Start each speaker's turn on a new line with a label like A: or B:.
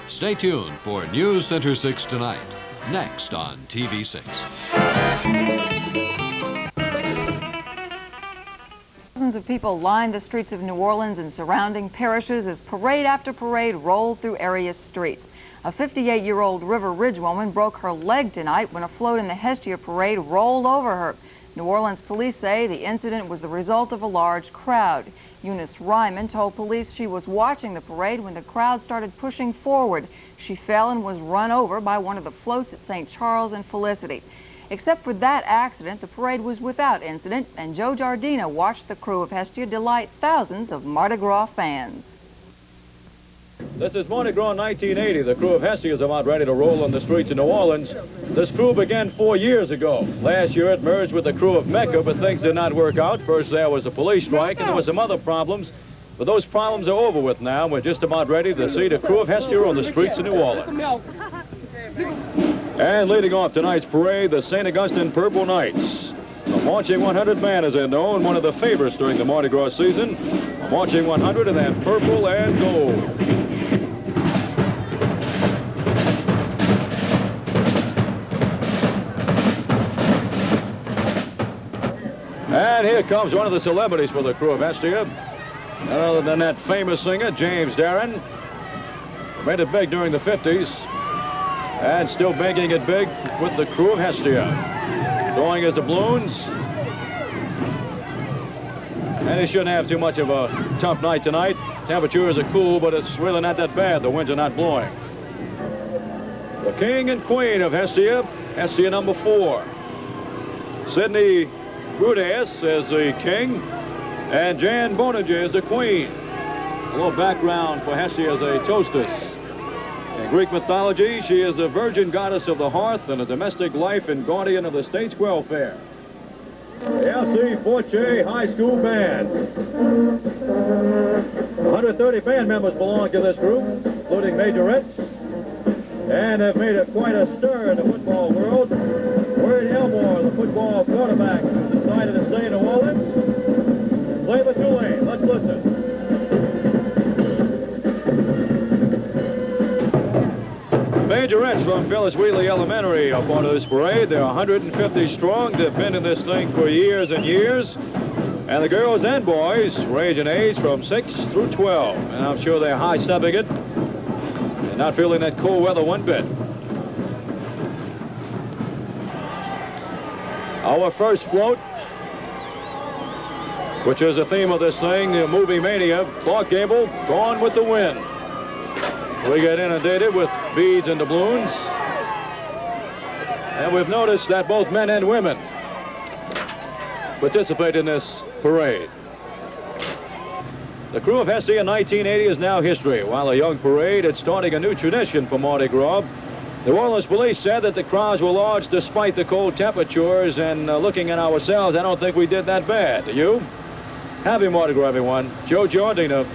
A: Stay tuned for Newscenter 6 tonight, next on TV-6.
B: Thousands of people lined the streets of New Orleans and surrounding parishes as parade after parade rolled through area streets. A 58-year-old River Ridge woman broke her leg tonight when a float in the Hestia parade rolled over her. New Orleans police say the incident was the result of a large crowd. Eunice Ryman told police she was watching the parade when the crowd started pushing forward. She fell and was run over by one of the floats at St. Charles and Felicity. Except for that accident, the parade was without incident, and Joe Giardina watched the crew of Hestia delight thousands of Mardi Gras fans.
C: This is Mardi Gras 1980. The crew of Hestia is about ready to roll on the streets of New Orleans. This crew began 4 years ago. Last year it merged with the crew of Mecca, but things did not work out. First there was a police strike, and there were some other problems. But those problems are over with now. We're just about ready to see the crew of Hestia on the streets of New Orleans. And leading off tonight's parade, the St. Augustine Purple Knights. The Marching 100 band, as they're known, one of the favorites during the Mardi Gras season. A Marching 100 and then purple and gold. And here comes one of the celebrities for the crew of Hestia. None other than that famous singer, James Darren, who made it big during the 50s. And still making it big with the crew of Hestia. Throwing his doubloons. And he shouldn't have too much of a tough night tonight. Temperatures are cool, but it's really not that bad. The winds are not blowing. The king and queen of Hestia, Hestia number 4. Sidney Brudes is the king, and Jan Boninger is the queen. A little background for Hestia as a toastess. In Greek mythology, she is the virgin goddess of the hearth and a domestic life and guardian of the state's welfare. The L.C. Forte High School Band. 130 band members belong to this group, including majorettes, and have made quite a stir in the football world. Wade Elmore, the football quarterback, decided to stay in New Orleans. Play the Tulane. Let's listen. Majorettes from Phyllis Wheatley Elementary are part of this parade. They're 150 strong. They've been in this thing for years and years. And the girls and boys range in age from 6 through 12. And I'm sure they're high-stepping it and not feeling that cold weather one bit. Our first float, which is the theme of this thing, the movie Mania, Clark Gable, Gone with the Wind. We get inundated with beads and doubloons. And we've noticed that both men and women participate in this parade. The crew of Hestia in 1980 is now history. While a young parade, it's starting a new tradition for Mardi Gras. New Orleans police said that the crowds were large despite the cold temperatures, and looking at ourselves, I don't think we did that bad. Do you? Happy Mardi Gras, everyone. Joe Giardina.